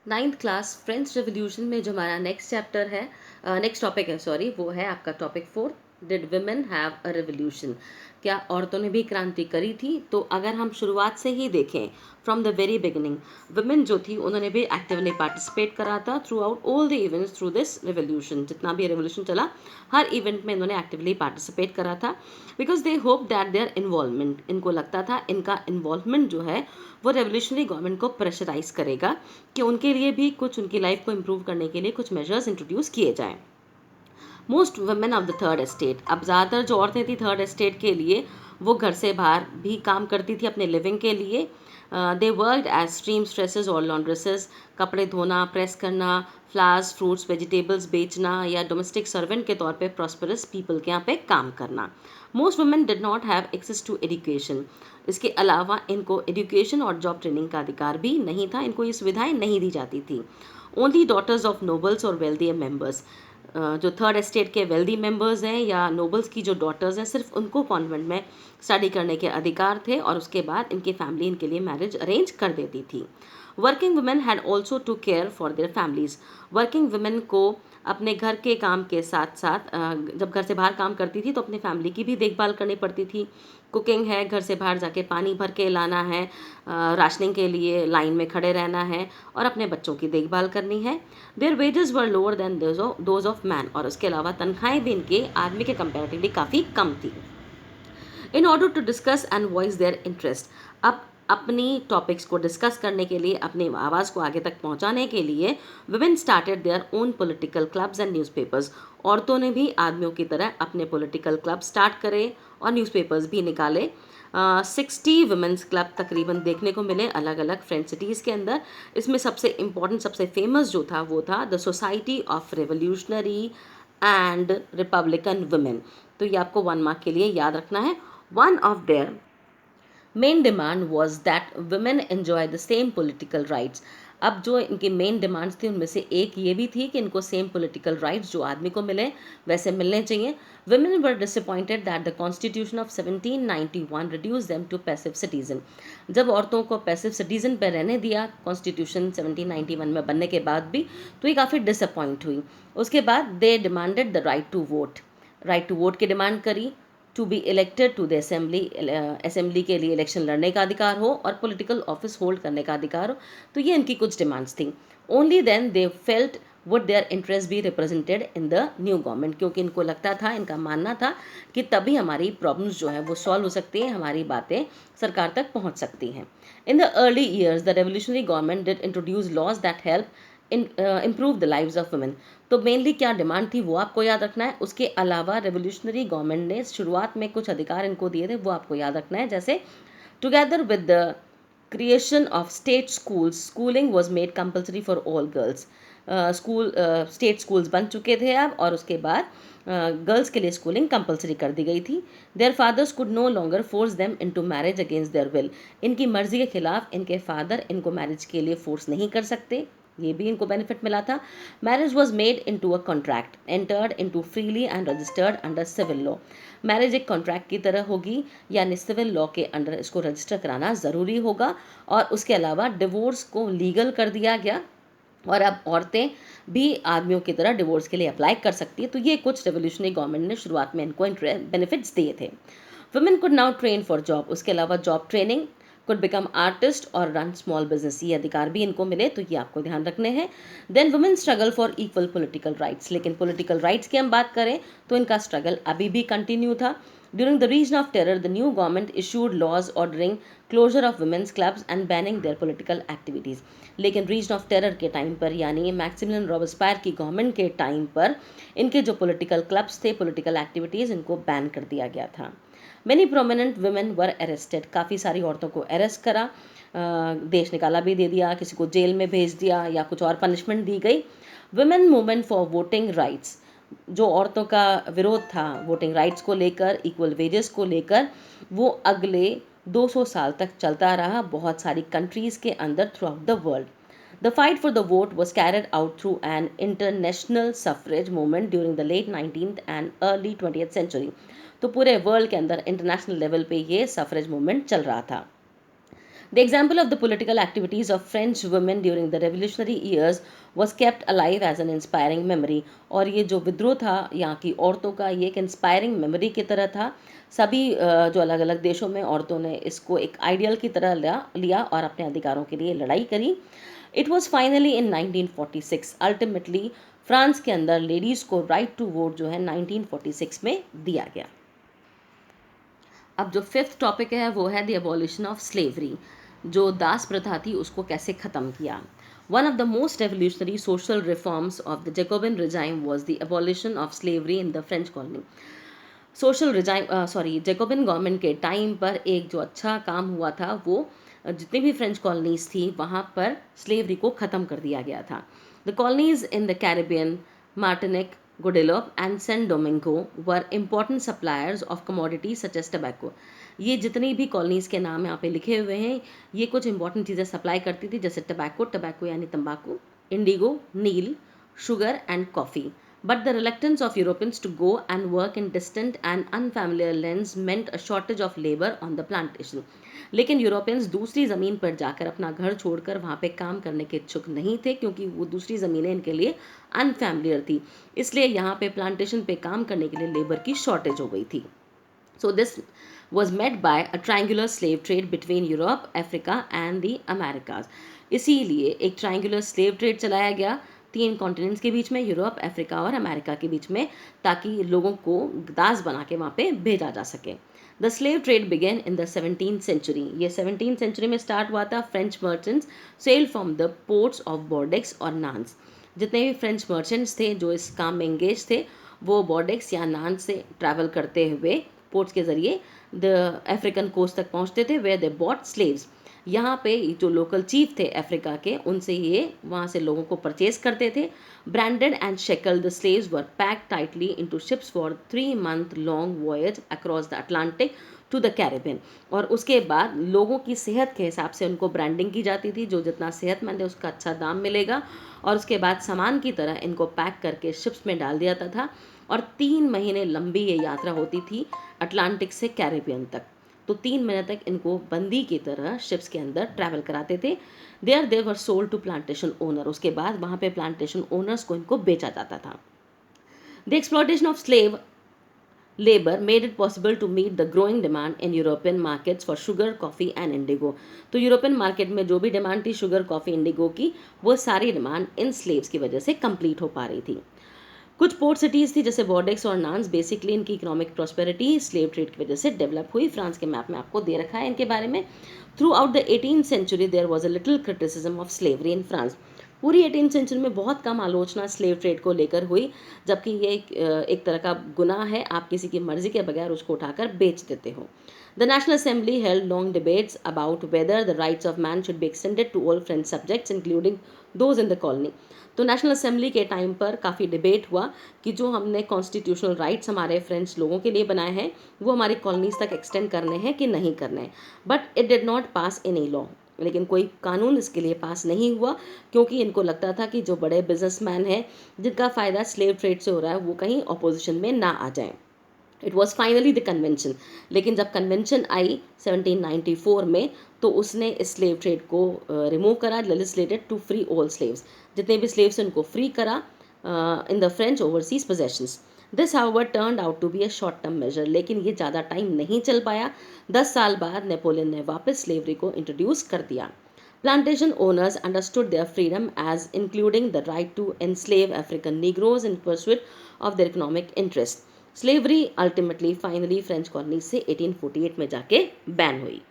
Ninth class French revolution में जो हमारा नेक्स्ट चैप्टर है, नेक्स्ट टॉपिक है, सॉरी, वो है आपका topic 4। Did women have a revolution? क्या औरतों ने भी क्रांति करी थी? तो अगर हम शुरुआत से ही देखें, from the very beginning, women जो थी उन्होंने भी एक्टिवली पार्टिसिपेट करा था through out all the events through this revolution. जितना भी रेवोल्यूशन चला, हर इवेंट में इन्होंने एक्टिवली पार्टिसिपेट करा था, because they hope that their involvement, इनको लगता था इनका इन्वॉल्वमेंट जो है वो रेवोल्यूशनरी गवर्नमेंट को प्रेशराइज करेगा कि उनके लिए भी कुछ, उनकी लाइफ को इम्प्रूव करने के लिए कुछ मेजर्स इंट्रोड्यूस किए जाएं। Most women of the third estate, अब ज़्यादातर जो औरतें थी थर्ड एस्टेट के लिए, वो घर से बाहर भी काम करती थी अपने लिविंग के लिए। They worked as seamstresses और लॉन्ड्रेसेस, कपड़े धोना, प्रेस करना, फ्लावर्स, फ्रूट्स, वेजिटेबल्स बेचना या डोमेस्टिक सर्वेंट के तौर पे प्रॉस्परस पीपल के यहाँ पे काम करना। Most women did not have access to education, इसके अलावा इनको एजुकेशन और जॉब ट्रेनिंग का अधिकार भी नहीं था, इनको ये सुविधाएं नहीं दी जाती थी। ओनली डॉटर्स ऑफ नोबल्स और वेल्दी मेंबर्स, जो थर्ड एस्टेट के वेल्दी मेंबर्स हैं या नोबल्स की जो डॉटर्स हैं, सिर्फ उनको कॉन्वेंट में स्टडी करने के अधिकार थे और उसके बाद इनकी फैमिली इनके लिए मैरिज अरेंज कर देती थी। Working women had also to care for their families, working women को अपने घर के काम के साथ साथ जब घर से बाहर काम करती थी तो अपनी फैमिली की भी देखभाल करनी पड़ती थी। कुकिंग है, घर से बाहर जाके पानी भर के लाना है, राशनिंग के लिए लाइन में खड़े रहना है और अपने बच्चों की देखभाल करनी है। Their wages were lower than those of man, और उसके अलावा तनख्वाहें भी इनके आदमी के कंपेरेटिवली काफ़ी कम थी। In order to discuss and voice their interest, अब अपनी टॉपिक्स को डिस्कस करने के लिए, अपनी आवाज़ को आगे तक पहुंचाने के लिए women started their own political clubs and newspapers, औरतों ने भी आदमियों की तरह अपने पॉलिटिकल क्लब स्टार्ट करे और न्यूज़पेपर्स भी निकाले। 60 वुमेन्स क्लब तकरीबन देखने को मिले अलग अलग फ्रेंच सिटीज़ के अंदर। इसमें सबसे इम्पॉर्टेंट, सबसे फेमस जो था वो था the society of revolutionary and Republican women. तो ये आपको 1 मार्क के लिए याद रखना है। One of their main demand was that women enjoy the same political rights. अब जो इनकी मेन डिमांड्स थी उनमें से एक ये भी थी कि इनको सेम पॉलिटिकल राइट्स जो आदमी को मिले वैसे मिलने चाहिए। Women were disappointed that the Constitution of 1791 reduced them to passive citizen. जब औरतों को पैसिव सिटीजन पर रहने दिया कॉन्स्टिट्यूशन 1791 में बनने के बाद भी, तो ये काफ़ी डिसअपॉइंट हुई। उसके बाद they demanded the right to vote, right to vote की डिमांड करी। To be elected to the assembly, assembly के लिए इलेक्शन लड़ने का अधिकार हो और पॉलिटिकल ऑफिस होल्ड करने का अधिकार हो। तो ये इनकी कुछ डिमांड्स थी। Only then they felt would their interest be represented in the new government, क्योंकि इनको लगता था, इनका मानना था कि तभी हमारी प्रॉब्लम्स जो है वो सॉल्व हो सकती हैं, हमारी बातें सरकार तक पहुंच सकती हैं। In the early years the revolutionary government did introduce laws that help improve the lives of women. तो मेनली क्या डिमांड थी वो आपको याद रखना है। उसके अलावा रेवोल्यूशनरी गवर्नमेंट ने शुरुआत में कुछ अधिकार इनको दिए थे, वो आपको याद रखना है। जैसे together with the creation of state schools, schooling was made compulsory for all girls. School, state schools बन चुके थे अब, और उसके बाद गर्ल्स के लिए स्कूलिंग कंपलसरी कर दी गई थी। Their fathers could no longer force them into marriage against their will, इनकी मर्जी के खिलाफ इनके फादर इनको मैरिज के लिए फोर्स नहीं कर सकते, ये भी इनको बेनिफिट मिला था। Marriage was made into a contract entered into freely and registered under civil law, marriage एक कॉन्ट्रैक्ट की तरह होगी, यानी सिविल लॉ के अंडर इसको रजिस्टर कराना ज़रूरी होगा। और उसके अलावा डिवोर्स को लीगल कर दिया गया और अब औरतें भी आदमियों की तरह डिवोर्स के लिए अप्लाई कर सकती है। तो ये कुछ रेवोल्यूशनरी गवर्नमेंट ने शुरुआत में इनको बेनिफिट्स दिए थे। Women could now train for job, उसके अलावा job training, could become artist और रन स्मॉल बिजनेस, ये अधिकार भी इनको मिले, तो ये आपको ध्यान रखने हैं। Then women struggle for equal political rights, लेकिन पॉलिटिकल राइट्स की हम बात करें तो इनका स्ट्रगल अभी भी कंटिन्यू था। During the reign of terror the new government issued laws ordering closure of women's clubs and banning their political activities, लेकिन रीजन ऑफ टेरर के टाइम पर, यानी मैक्सिमिलियन रॉबस्पायर की गवर्नमेंट के टाइम पर, इनके जो पॉलिटिकल क्लब्स थे, पॉलिटिकल एक्टिविटीज़, इनको बैन कर दिया गया था। Many prominent women were arrested, काफ़ी सारी औरतों को अरेस्ट करा, देश निकाला भी दे दिया, किसी को जेल में भेज दिया या कुछ और पनिशमेंट दी गई। Women movement for voting rights, जो औरतों का विरोध था वोटिंग राइट्स को लेकर, इक्वल वेजेस को लेकर, वो अगले 200 साल तक चलता रहा बहुत सारी कंट्रीज़ के अंदर through out the world. The fight for the vote was carried out through an international suffrage movement during the late 19th and early 20th century. तो पूरे वर्ल्ड के अंदर इंटरनेशनल लेवल पे ये सफरेज मूवमेंट चल रहा था। The example of the political activities of French women during the revolutionary years was kept alive as an inspiring memory. और ये जो विद्रोह था यहाँ की औरतों का, ये एक इंस्पायरिंग मेमोरी की तरह था। सभी जो अलग अलग देशों में औरतों ने इसको एक आइडियल की तरह लिया और अपने अधिकारों के लिए लड़ाई करी। It was finally in 1946, ultimately France के अंदर लेडीज़ को राइट टू वोट जो है 1946 में दिया गया। अब जो फिफ्थ टॉपिक है वो है द एबॉलिशन ऑफ स्लेवरी, जो दास प्रथा थी उसको कैसे ख़त्म किया। One of the most revolutionary social reforms of the Jacobian regime was the abolition of slavery in the French colony. Jacobian government के टाइम पर एक जो अच्छा काम हुआ था वो जितनी भी फ्रेंच कॉलोनीज थी वहाँ पर स्लेवरी को ख़त्म कर दिया गया था। The colonies in the Caribbean, Martinique, Guadeloupe and Saint Domingo were important suppliers of commodities such as tobacco. ये जितनी भी कॉलोनीज़ के नाम यहाँ पे लिखे हुए हैं, ये कुछ इंपॉर्टेंट चीज़ें सप्लाई करती थी, जैसे टबैको यानी तंबाकू, इंडिगो, नील, sugar and coffee. But the reluctance of Europeans to go and work in distant and unfamiliar lands meant a shortage of labor on the plantation. लेकिन यूरोपियंस दूसरी ज़मीन पर जाकर अपना घर छोड़कर वहाँ पे काम करने के इच्छुक नहीं थे, क्योंकि वो दूसरी ज़मीनें इनके लिए अनफैमिलियर थी। इसलिए यहाँ पे प्लांटेशन पे काम करने के लिए लेबर की शॉर्टेज हो गई थी। So this was met by a triangular slave trade between Europe, Africa and the Americas. इसीलिए एक ट्रायंगुलर स्लेव ट्रेड चलाया गया 3 कॉन्टिनेंट्स के बीच में, यूरोप, अफ्रीका और अमेरिका के बीच में, ताकि लोगों को दास बना के वहाँ पे भेजा जा सके। The slave trade began in the 17th century. ये 17th सेंचुरी में स्टार्ट हुआ था। French merchants sail from the ports of Bordeaux और नान्स। जितने भी फ्रेंच मर्चेंट्स थे जो इस काम में एंगेज थे, वो बॉर्डेक्स या नान्स से ट्रैवल करते हुए पोर्ट्स के ज़रिए द अफ्रीकन कोस्ट तक पहुँचते थे, वेयर दे बॉट स्लेव्स। यहाँ पे जो लोकल चीफ थे अफ्रीका के, उनसे ये वहाँ से लोगों को परचेज करते थे। Branded and shackled the slaves were packed tightly into ships for 3 month long voyage across the Atlantic to the Caribbean. और उसके बाद लोगों की सेहत के हिसाब से उनको ब्रांडिंग की जाती थी, जो जितना सेहतमंद है उसका अच्छा दाम मिलेगा। और उसके बाद सामान की तरह इनको पैक करके शिप्स में डाल दिया जाता था। और 3 महीने लंबी ये यात्रा होती थी अटलांटिक से कैरिबियन तक। तो 3 महीने तक इनको बंदी की तरह शिप्स के अंदर ट्रैवल कराते थे। There they were sold to plantation owner. उसके बाद वहाँ पे प्लांटेशन ओनर्स को इनको बेचा जाता था। The exploitation of slave labour made it possible to meet the growing demand in European markets for sugar, coffee and indigo. तो यूरोपियन मार्केट में जो भी डिमांड थी शुगर, कॉफ़ी, इंडिगो की, वो सारी डिमांड इन स्लेव्स की वजह से कंप्लीट हो पा रही थी। कुछ पोर्ट सिटीज़ थी जैसे बॉर्डेक्स और नान्स, बेसिकली इनकी इकोनॉमिक प्रॉस्पेरिटी स्लेव ट्रेड की वजह से डेवलप हुई। फ्रांस के मैप में आपको दे रखा है इनके बारे में। Throughout the 18th century there was a little criticism of slavery in France. पूरी 18th सेंचुरी में बहुत कम आलोचना स्लेव ट्रेड को लेकर हुई, जबकि ये एक तरह का गुनाह है, आप किसी की मर्जी के बगैर उसको उठाकर बेच देते हो। The National Assembly held long debates about whether the rights of man should be extended to all French subjects including those in the colony. तो नेशनल असेंबली के टाइम पर काफ़ी डिबेट हुआ कि जो हमने कॉन्स्टिट्यूशनल राइट्स हमारे फ्रेंच लोगों के लिए बनाए हैं वो हमारी कॉलोनीज तक एक्सटेंड करने हैं कि नहीं करने हैं। But it did not pass any law. लेकिन कोई कानून इसके लिए पास नहीं हुआ, क्योंकि इनको लगता था कि जो बड़े बिजनेसमैन हैं जिनका फ़ायदा स्लेव ट्रेड से हो रहा है वो कहीं अपोजिशन में ना आ जाएं। It was finally the Convention. लेकिन जब कन्वेंशन आई 1794 में, तो उसने इस स्लेव ट्रेड को रिमूव करा, legislated to free all slaves. जितने भी स्लेव्स उनको फ्री करा in the French overseas possessions. This however turned out to be a short term measure. लेकिन ये ज़्यादा टाइम नहीं चल पाया। 10 साल बाद नेपोलियन ने वापस स्लेवरी को इंट्रोड्यूस कर दिया। Plantation owners understood their freedom as including the right to enslave African Negroes in pursuit of their economic interest. Slavery ultimately finally French colony से 1848 में जाके बैन हुई।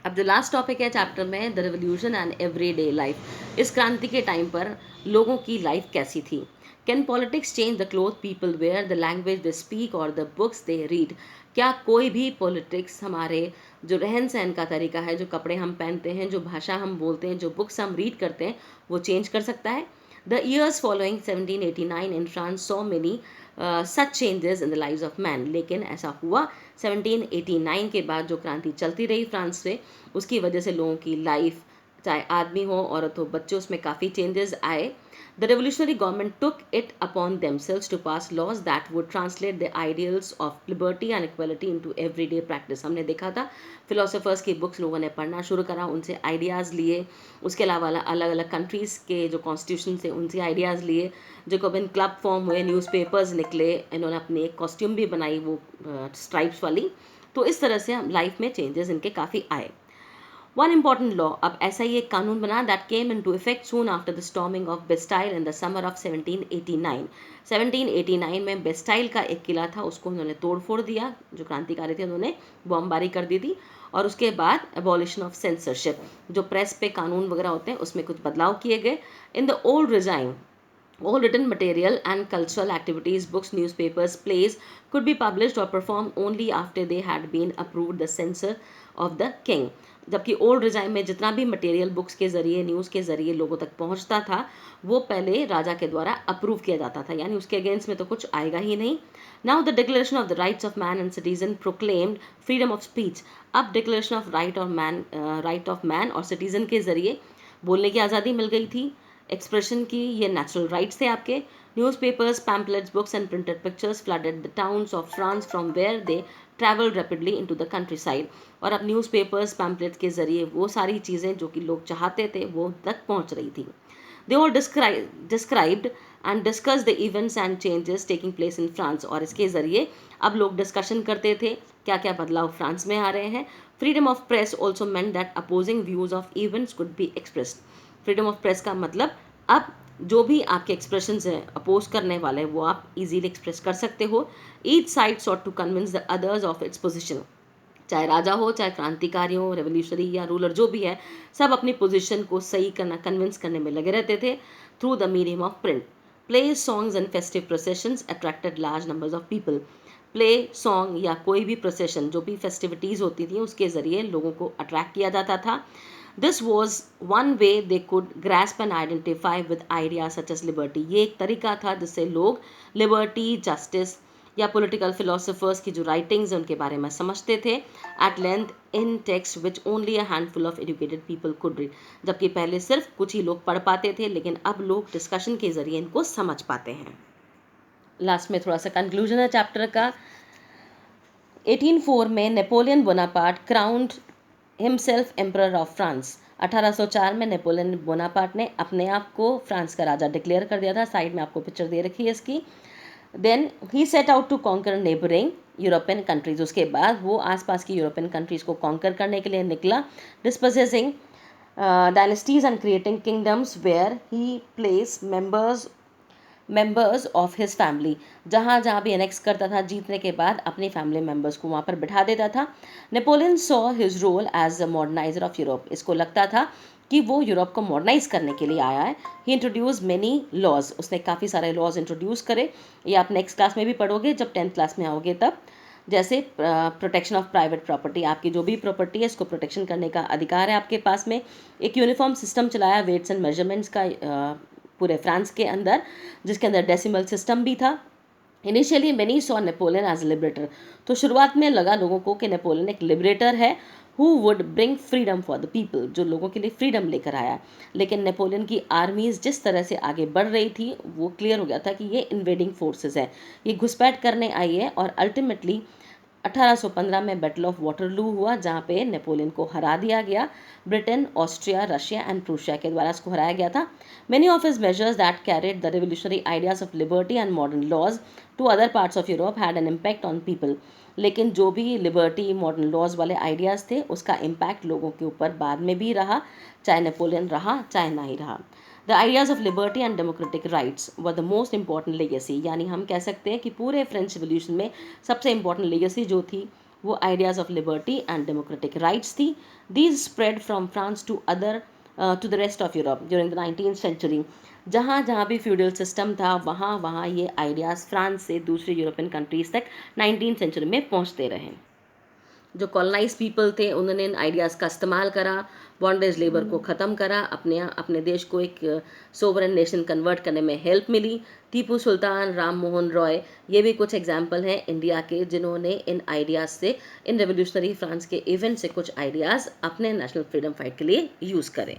अब जो लास्ट टॉपिक है चैप्टर में, the revolution and everyday life. इस क्रांति के टाइम पर लोगों की लाइफ कैसी थी। Can politics change the cloth people wear, the language they speak और द बुक्स दे रीड। क्या कोई भी पॉलिटिक्स हमारे जो रहन सहन का तरीका है, जो कपड़े हम पहनते हैं, जो भाषा हम बोलते हैं, जो बुक्स हम रीड करते हैं, वो चेंज कर सकता है। The years following 1789 in France saw many such changes in the lives of man. लेकिन ऐसा हुआ 1789 के बाद जो क्रांति चलती रही फ्रांस से, उसकी वजह से लोगों की लाइफ चाहे आदमी हो, औरत हो, बच्चे, उसमें काफ़ी चेंजेस आए. The revolutionary government took it upon themselves to pass laws that would translate the ideals of liberty and equality into everyday practice. हमने देखा था philosophers की बुक्स लोगों ने पढ़ना शुरू करा, उनसे आइडियाज़ लिए. उसके अलावा अलग अलग कंट्रीज़ के जो कॉन्स्टिट्यूशन थे उनसे आइडियाज़ लिए. जैकोबिन क्लब फॉर्म हुए, न्यूज़पेपर्स निकले, इन्होंने अपनी एक कॉस्ट्यूम भी बनाई वो स्ट्राइप्स वाली. तो इस तरह से लाइफ में चेंजेस इनके काफ़ी आए. वन इम्पॉर्टेंट लॉ, अब ऐसा ही एक कानून बना that came into effect soon after the storming of Bastille in the summer of 1789. 1789 में बेस्टाइल का एक किला था, उसको उन्होंने तोड़ फोड़ दिया. जो क्रांतिकारी थे उन्होंने बॉम्बारी कर दी थी. और उसके बाद एबॉलिशन ऑफ सेंसरशिप, जो प्रेस पे कानून वगैरह होते हैं उसमें कुछ बदलाव किए गए. In the old regime, all written material and cultural activities, books, newspapers, plays could be published or performed only after they had been approved the censor of the king. जबकि ओल्ड रिजाइम में जितना भी material books के ज़रिए, news के ज़रिए लोगों तक पहुंचता था वो पहले राजा के द्वारा अप्रूव किया जाता था, यानी उसके अगेंस्ट में तो कुछ आएगा ही नहीं. Now the declaration of the rights of man and citizen proclaimed freedom of speech. अब declaration of right of man और सिटीजन के ज़रिए बोलने की आज़ादी मिल गई थी, एक्सप्रेशन की, ये नेचुरल राइट्स थे आपके. Newspapers, pamphlets, books and printed pictures flooded the towns of France from where they travel rapidly into the countryside. और अब न्यूज़पेपर्स, पैम्पलेट्स के ज़रिए वो सारी चीज़ें जो कि लोग चाहते थे वो तक पहुंच रही थी. They all described and discuss the events and changes taking place in France. और इसके ज़रिए अब लोग डिस्कशन करते थे क्या क्या बदलाव फ्रांस में आ रहे हैं. Freedom of press also meant that opposing views of events could be expressed. Freedom of press का मतलब अब जो भी आपके एक्सप्रेशंस हैं अपोज करने वाले हैं वो आप इजीली एक्सप्रेस कर सकते हो. Each side sought to convince the others of its position. चाहे राजा हो, चाहे क्रांतिकारी हो, रेवोल्यूशनरी या रूलर जो भी है, सब अपनी पोजीशन को सही करना, कन्विंस करने में लगे रहते थे through the medium of print. Play, songs and festive processions attracted large numbers of people. Play, song या कोई भी प्रोसेशन जो भी फेस्टिविटीज़ होती थी उसके ज़रिए लोगों को अट्रैक्ट किया जाता था. This was one way they could grasp and identify with ideas such as liberty. ये एक तरीका था जिससे लोग लिबर्टी, जस्टिस या पॉलिटिकल फिलोसोफर्स की जो राइटिंग्स हैं उनके बारे में समझते थे at length in text which only a handful of educated people could read. जबकि पहले सिर्फ कुछ ही लोग पढ़ पाते थे, लेकिन अब लोग डिस्कशन के ज़रिए इनको समझ पाते हैं. लास्ट में थोड़ा सा कंक्लूजन है चैप्टर का. 1804 में Napoleon Bonaparte crowned himself emperor of France. 1804 में नेपोलियन बोनापार्ट ने अपने आप को फ्रांस का राजा डिक्लेयर कर दिया था. साइड में आपको पिक्चर दे रखी है इसकी. Then he set out to conquer neighbouring European countries. उसके बाद वो आसपास की यूरोपियन कंट्रीज़ को कॉन्कर करने के लिए निकला. Dispossessing dynasties and creating kingdoms where he places members of his family. जहाँ जहाँ भी एनेक्स करता था जीतने के बाद अपनी फैमिली मेंबर्स को वहाँ पर बिठा देता था. Napoleon saw his role as a moderniser of Europe. इसको लगता था कि वो यूरोप को मॉडर्नाइज करने के लिए आया है. ही इंट्रोड्यूस मेनी लॉज. उसने काफ़ी सारे लॉज इंट्रोड्यूस करे. ये आप नेक्स्ट क्लास में भी पढ़ोगे जब 10th क्लास में आओगे तब. जैसे प्रोटेक्शन ऑफ प्राइवेट प्रॉपर्टी, आपकी जो भी प्रॉपर्टी है इसको प्रोटेक्शन करने का अधिकार है आपके पास में. एक यूनिफॉर्म सिस्टम चलाया वेट्स एंड मेजरमेंट्स का पूरे फ्रांस के अंदर, जिसके अंदर डेसिमल सिस्टम भी था. Initially many saw Napoleon as liberator. तो शुरुआत में लगा लोगों को कि नेपोलियन एक लिबरेटर है who would bring freedom for the people, जो लोगों के लिए फ्रीडम लेकर आया. लेकिन नेपोलियन की आर्मीज़ जिस तरह से आगे बढ़ रही थी वो क्लियर हो गया था कि ये इन्वेडिंग फोर्सेस है, ये घुसपैठ करने आई है. और अल्टीमेटली 1815 में बैटल ऑफ वाटरलू हुआ जहाँ पे नेपोलियन को हरा दिया गया. Britain, Austria, Russia and Prussia के द्वारा इसको हराया गया था. Many of his measures that carried the revolutionary ideas of liberty and modern laws to other parts of Europe had an impact on people. लेकिन जो भी लिबर्टी, मॉडर्न लॉज वाले आइडियाज़ थे उसका इम्पैक्ट लोगों के ऊपर बाद में भी रहा, चाहे नेपोलियन रहा चाहे ना ही रहा. The ideas of liberty and democratic rights were the most important legacy. यानी हम कह सकते हैं कि पूरे फ्रेंच रिवॉल्यूशन में सबसे इंपॉर्टेंट लेगेसी जो थी वो ideas of liberty and democratic rights थी. These spread from France to the rest of Europe during the 19th century. जहाँ जहाँ भी फ्यूडल सिस्टम था वहाँ वहाँ ये आइडियाज़ फ्रांस से दूसरे यूरोपियन कंट्रीज़ तक 19th सेंचुरी में पहुँचते रहे. जो कॉलोनाइज पीपल थे उन्होंने इन आइडियाज़ का इस्तेमाल करा, बॉन्डेज लेबर को ख़त्म करा, अपने देश को एक सोवरेन नेशन कन्वर्ट करने में हेल्प मिली. टीपू सुल्तान, राम मोहन रॉय, ये भी कुछ एग्जाम्पल हैं इंडिया के जिन्होंने इन आइडियाज़ से, इन रेवोल्यूशनरी फ्रांस के इवेंट से कुछ आइडियाज़ अपने नेशनल फ्रीडम फाइट के लिए यूज़ करें.